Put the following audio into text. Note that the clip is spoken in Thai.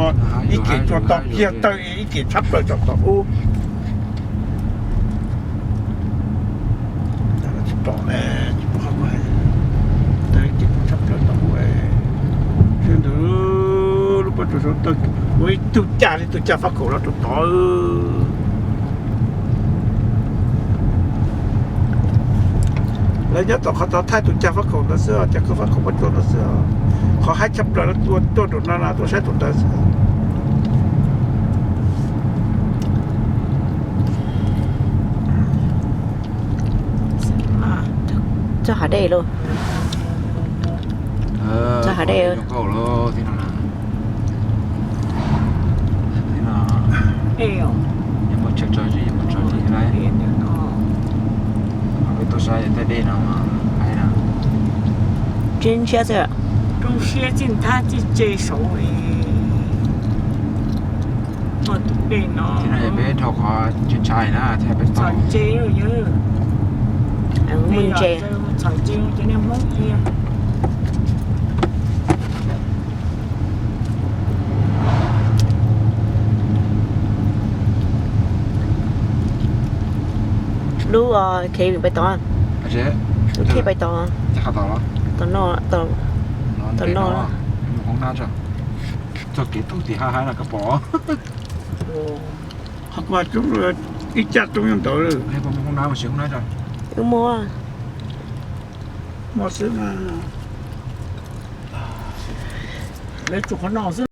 chùa ý kiến chùa tọt kia tới ý kiến chấp rồi chùa tọt u chụp tọt nè chụp không ai tới ý kiến chấp rồi tọt u chuyện đó lúc bắt đầu tới với tụi cha phát khổ là tụi tọtแล้วเนี่ยต่อเขาต่อท้ายตุนจ่าฟักของนั่นเสือจะเขาฟักของมันตัวนั่นเสือเขาให้ชับแล้วตัวโดดนาตัวใช้ตัวนั่นเสือจะหาได้เลยจะหาได้เลยก็เลยที่นั่นที่นั่นยังไม่เช็คจอจียังไม่จอจีอะไรตัวใช้แต่เด่นออกมาไอ้น่ะ真现在中学进他这手诶，我对喏， ที่ไหนเป็นทอกอจุดชายนะแทบเป็นต่อ长这有有，문제长这今天梦见。รู้เคยไปตอน อาเจ๊ รู้เคยไปตอน จะขับต่อแล้ว ตอนนอนตอน ตอนนอนอยู่ห้องน้ำจ้ะจะเก็บตู้ที่ห้าแล้วก็ปอ หักว่าจุ๊บเลยอีจัดตรงยังต่อเลย ให้ผมห้องน้ำมาเสียห้องน้ำจ้ะ ยังมัวหมดซื้อมา 来煮好脑子。